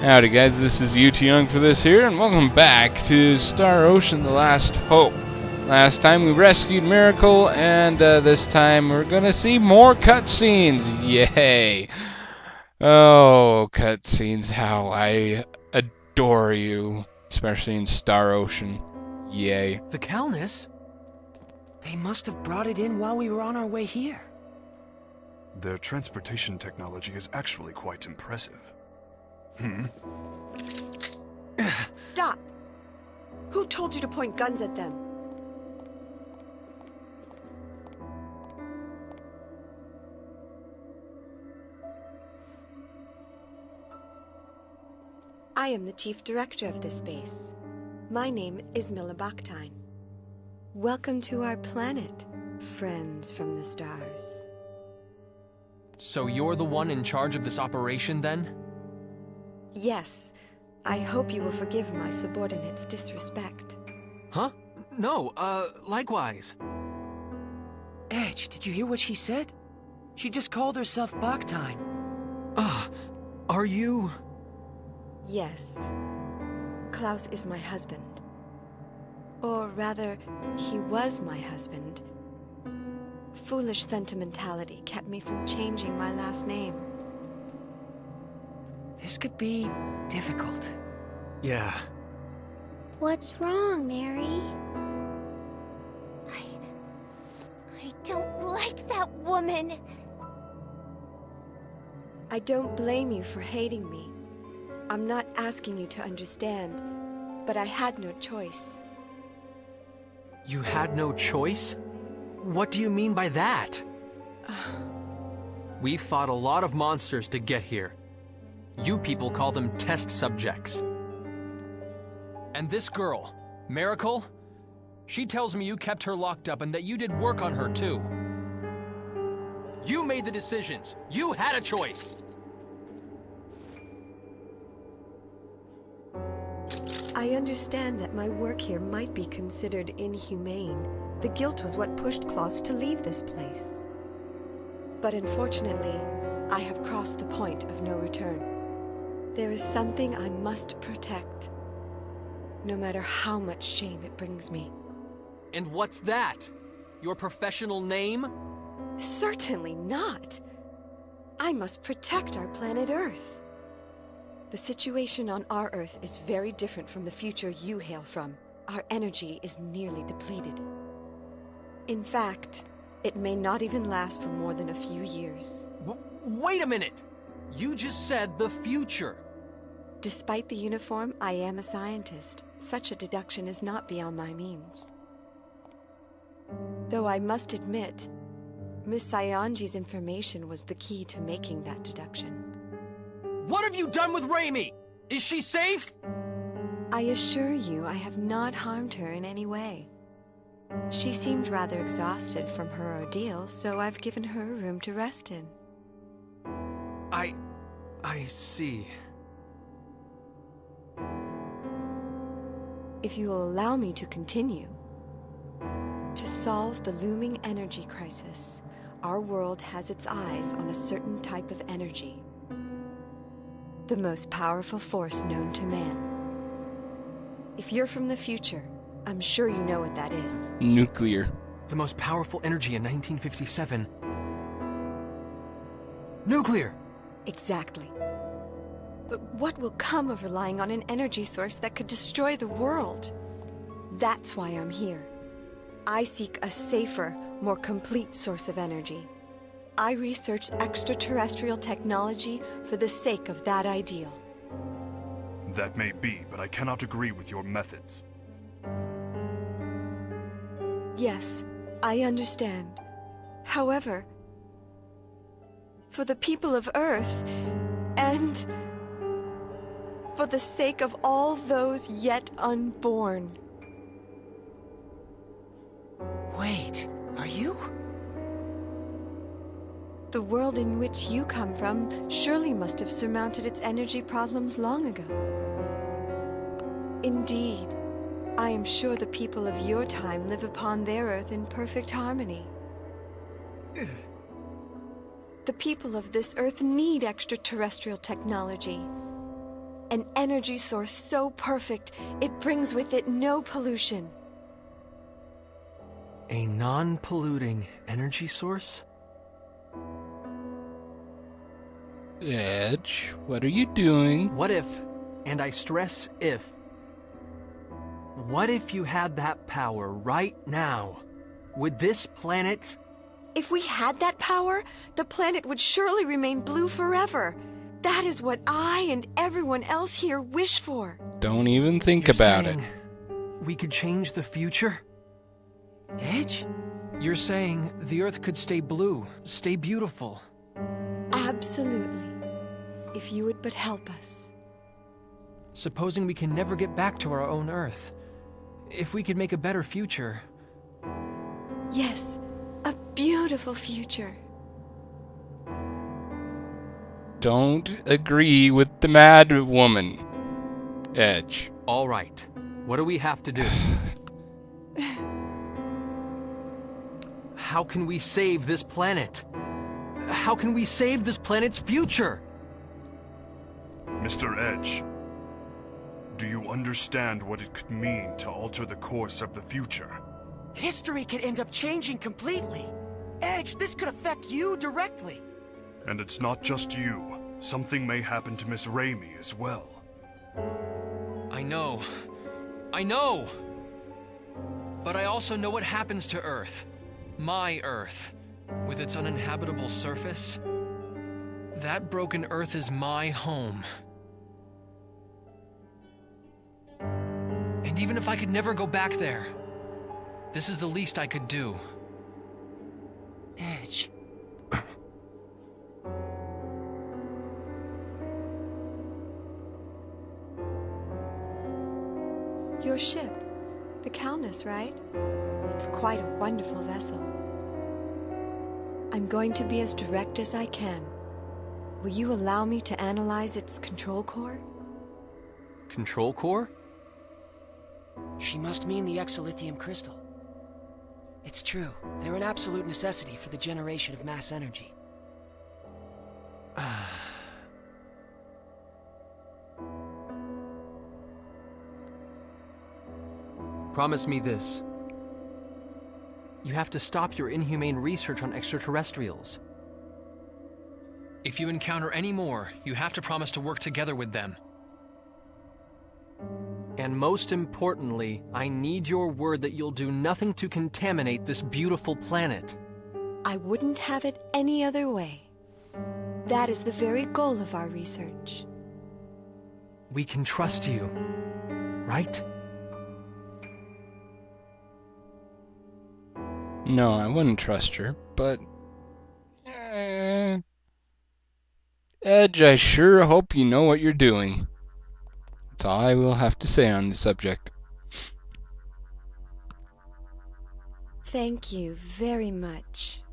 Howdy guys, this is you too young for this here, and welcome back to Star Ocean: The Last Hope. Last time we rescued Miracle, and this time we're gonna see more cutscenes. Yay! Oh, cutscenes, how I adore you, especially in Star Ocean. Yay. The Calnus? They must have brought it in while we were on our way here. Their transportation technology is actually quite impressive. Stop! Who told you to point guns at them? I am the chief director of this base. My name is Mila Baktine. Welcome to our planet, friends from the stars. So you're the one in charge of this operation, then? Yes, I hope you will forgive my subordinate's disrespect. Huh? No, likewise. Edge, did you hear what she said? She just called herself Baktine. Are you... Yes. Klaus is my husband. Or rather, he was my husband. Foolish sentimentality kept me from changing my last name. This could be difficult. Yeah. What's wrong, Mary? I don't like that woman. I don't blame you for hating me. I'm not asking you to understand, but I had no choice. You had no choice? What do you mean by that? We fought a lot of monsters to get here. You people call them test subjects. And this girl, Miracle, she tells me you kept her locked up and that you did work on her too. You made the decisions. You had a choice. I understand that my work here might be considered inhumane. The guilt was what pushed Klaus to leave this place. But unfortunately, I have crossed the point of no return. There is something I must protect, no matter how much shame it brings me. And what's that? Your professional name? Certainly not. I must protect our planet Earth. The situation on our Earth is very different from the future you hail from. Our energy is nearly depleted. In fact, it may not even last for more than a few years. Wait a minute! You just said the future. Despite the uniform, I am a scientist. Such a deduction is not beyond my means. Though I must admit, Miss Saionji's information was the key to making that deduction. What have you done with Raimi? Is she safe? I assure you I have not harmed her in any way. She seemed rather exhausted from her ordeal, so I've given her a room to rest in. I see. If you will allow me to continue, to solve the looming energy crisis, our world has its eyes on a certain type of energy. The most powerful force known to man. If you're from the future, I'm sure you know what that is. Nuclear. The most powerful energy in 1957. Nuclear! Exactly. But what will come of relying on an energy source that could destroy the world? That's why I'm here. I seek a safer, more complete source of energy. I researched extraterrestrial technology for the sake of that ideal. That may be, but I cannot agree with your methods. Yes, I understand. However, for the people of Earth, and for the sake of all those yet unborn. Wait, are you? The world in which you come from surely must have surmounted its energy problems long ago. Indeed, I am sure the people of your time live upon their Earth in perfect harmony. The people of this Earth need extraterrestrial technology. An energy source so perfect, it brings with it no pollution. A non-polluting energy source? Edge, what are you doing? What if, and I stress if, what if you had that power right now? Would this planet... If we had that power, the planet would surely remain blue forever. That is what I and everyone else here wish for. Don't even think You're about it. saying we could change the future? Edge? You're saying the Earth could stay blue, stay beautiful. Absolutely. If you would but help us. Supposing we can never get back to our own Earth. If we could make a better future. Yes, a beautiful future. Don't agree with the mad woman, Edge. All right. What do we have to do? How can we save this planet? How can we save this planet's future? Mr. Edge, do you understand what it could mean to alter the course of the future? History could end up changing completely. Edge, this could affect you directly. And it's not just you. Something may happen to Miss Raimi as well. I know. I know! But I also know what happens to Earth. My Earth. With its uninhabitable surface. That broken Earth is my home. And even if I could never go back there, this is the least I could do. Edge. Your ship, the Calnus, right? It's quite a wonderful vessel. I'm going to be as direct as I can. Will you allow me to analyze its control core? Control core? She must mean the exolithium crystal. It's true. They're an absolute necessity for the generation of mass energy. Promise me this. You have to stop your inhumane research on extraterrestrials. If you encounter any more, you have to promise to work together with them. And most importantly, I need your word that you'll do nothing to contaminate this beautiful planet. I wouldn't have it any other way. That is the very goal of our research. We can trust you, right? No, I wouldn't trust her, but... Edge, I sure hope you know what you're doing. That's all I will have to say on the subject. Thank you very much.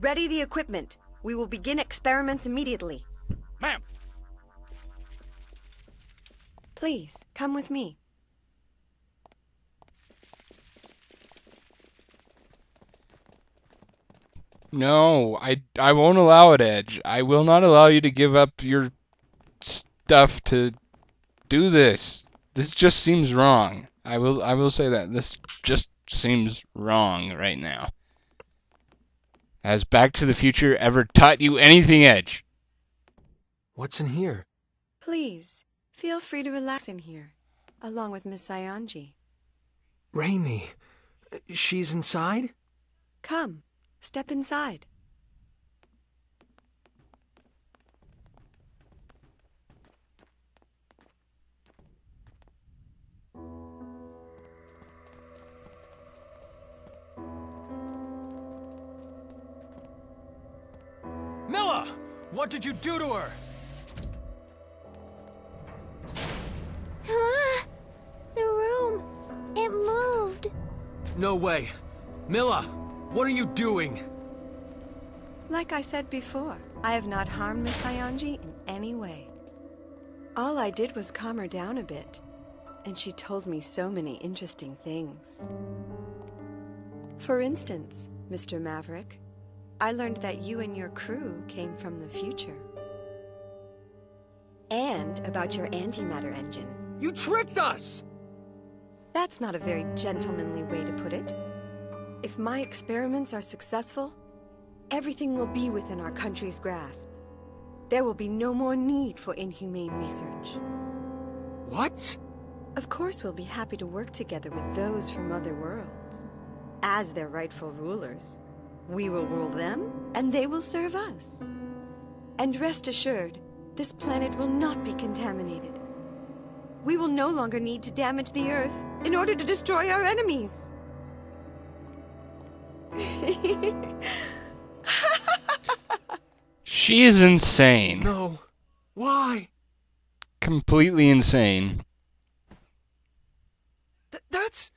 Ready the equipment. We will begin experiments immediately. Ma'am! Please, come with me. No, I won't allow it, Edge. I will not allow you to give up your stuff to do this. This just seems wrong. I will say that. This just seems wrong right now. Has Back to the Future ever taught you anything, Edge? What's in here? Please, feel free to relax in here, along with Miss Saionji. Raimi. She's inside? Come, step inside. Milla! What did you do to her? The room. It moved. No way. Milla, what are you doing? Like I said before, I have not harmed Miss Saionji in any way. All I did was calm her down a bit, and she told me so many interesting things. For instance, Mr. Maverick, I learned that you and your crew came from the future. And about your antimatter engine. You tricked us! That's not a very gentlemanly way to put it. If my experiments are successful, everything will be within our country's grasp. There will be no more need for inhumane research. What? Of course, we'll be happy to work together with those from other worlds. As their rightful rulers, we will rule them, and they will serve us. And rest assured, this planet will not be contaminated. We will no longer need to damage the Earth in order to destroy our enemies. She is insane. No. Why? Completely insane. That's...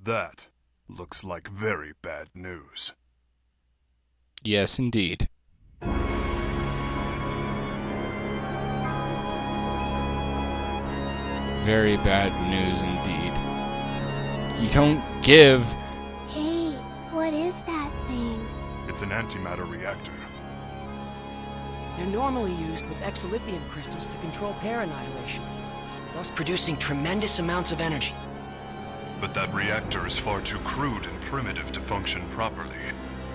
That looks like very bad news. Yes, indeed. Very bad news indeed. You don't give... Hey, what is that thing? It's an antimatter reactor. They're normally used with exolithium crystals to control pair annihilation, thus producing tremendous amounts of energy. But that reactor is far too crude and primitive to function properly.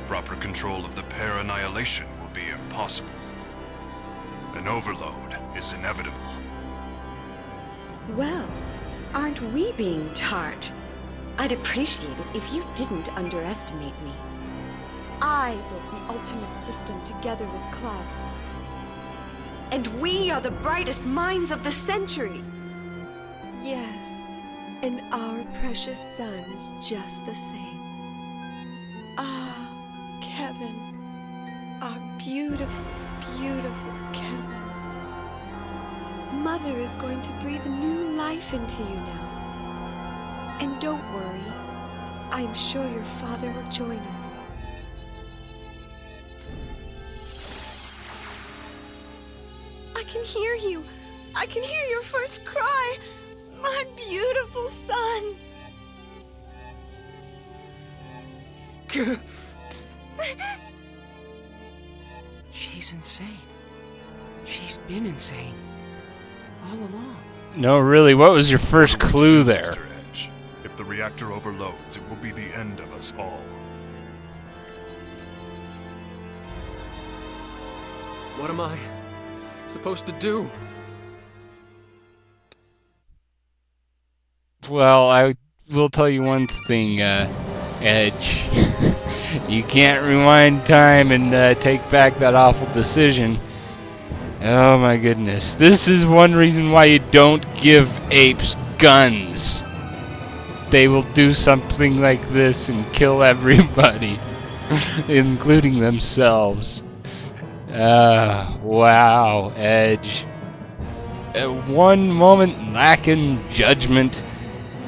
Proper control of the pair annihilation will be impossible. An overload is inevitable. Well, aren't we being tart? I'd appreciate it if you didn't underestimate me. I built the ultimate system together with Klaus. And we are the brightest minds of the century. Yes, and our precious sun is just the same. Ah, Kevin. Our beautiful, beautiful Kevin. Mother is going to breathe new life into you now. And don't worry, I'm sure your father will join us. I can hear you. I can hear your first cry. My beautiful son. She's insane. She's been insane. All along. No, really, what was your first What are we to clue do, there? Mr. Edge? If the reactor overloads, it will be the end of us all. What am I supposed to do? Well, I will tell you one thing, Edge. You can't rewind time and take back that awful decision. Oh my goodness. This is one reason why you don't give apes guns. They will do something like this and kill everybody, including themselves. Wow, Edge. One moment lacking judgment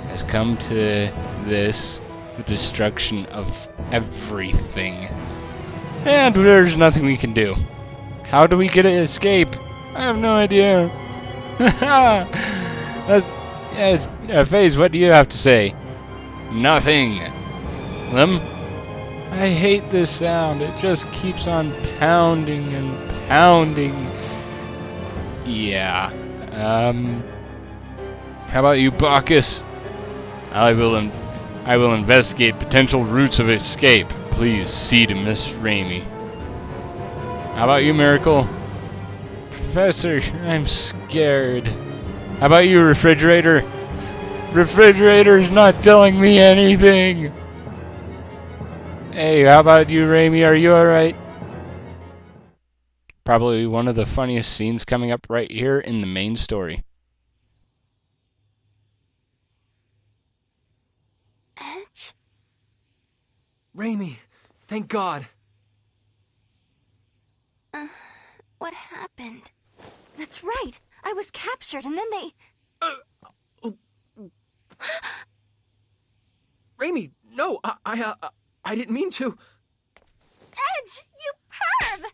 has come to this, the destruction of everything. And there's nothing we can do. How do we get to escape? I have no idea. FaZe, what do you have to say? Nothing. Lim? I hate this sound. It just keeps on pounding and pounding. Yeah. How about you, Bacchus? I will investigate potential routes of escape. Please see to Miss Raimi. How about you, Miracle? Professor, I'm scared. How about you, Refrigerator? Refrigerator's not telling me anything. Hey, how about you, Raimi? Are you alright? Probably one of the funniest scenes coming up right here in the main story. Edge? Raimi, thank God. What happened? That's right. I was captured and then they... Raimi, no, I didn't mean to. Edge, you perv!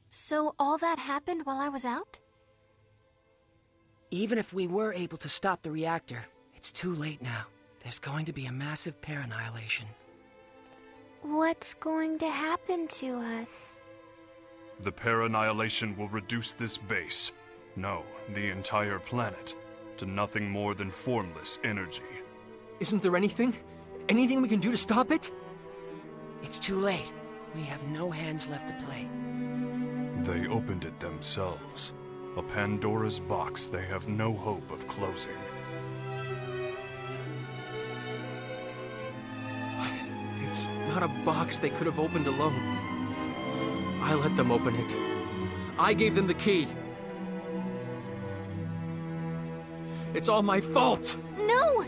So all that happened while I was out? Even if we were able to stop the reactor, it's too late now. There's going to be a massive pair annihilation. What's going to happen to us? The Annihilation will reduce this base, no, the entire planet, to nothing more than formless energy. Isn't there anything we can do to stop it? It's too late. We have no hands left to play. They opened it themselves. A Pandora's box they have no hope of closing. But it's not a box they could have opened alone. I let them open it. I gave them the key. It's all my fault! No!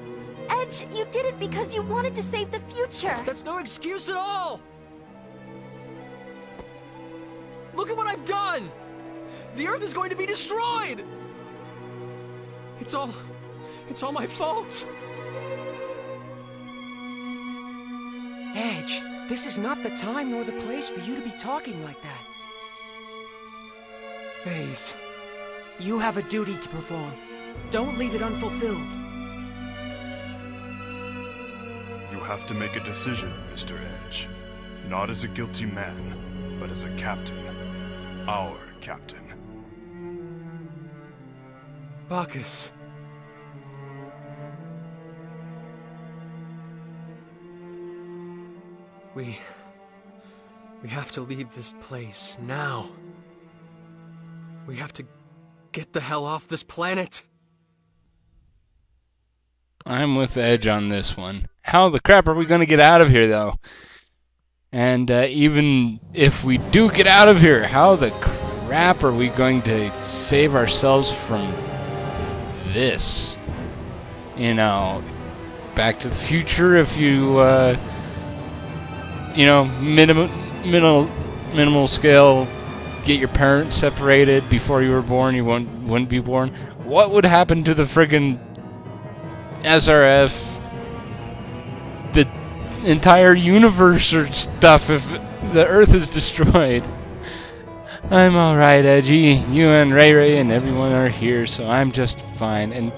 Edge, you did it because you wanted to save the future! That's no excuse at all! Look at what I've done! The Earth is going to be destroyed! It's all my fault! Edge, this is not the time nor the place for you to be talking like that. FaZe. You have a duty to perform. Don't leave it unfulfilled. You have to make a decision, Mr. Edge. Not as a guilty man, but as a captain. Our captain. Bacchus. We have to leave this place now. We have to get the hell off this planet. I'm with Edge on this one. How the crap are we going to get out of here, though? And even if we do get out of here, how the crap are we going to save ourselves from this? You know, Back to the Future, if you, you know, minimal scale, get your parents separated before you were born, you wouldn't be born. What would happen to the friggin' SRF, the entire universe or stuff if the Earth is destroyed? I'm alright, Edgy. You and Ray Ray and everyone are here, so I'm just fine. And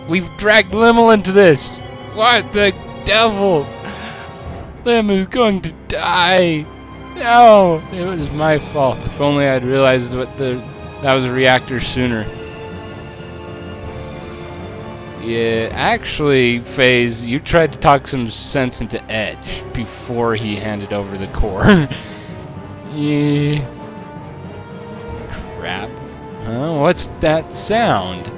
we've dragged Limmel into this. What the devil? Lim is going to die. No, it was my fault. If only I'd realized that was a reactor sooner. Yeah, actually, FaZe, you tried to talk some sense into Edge before he handed over the core. Yeah. Crap. Huh? What's that sound?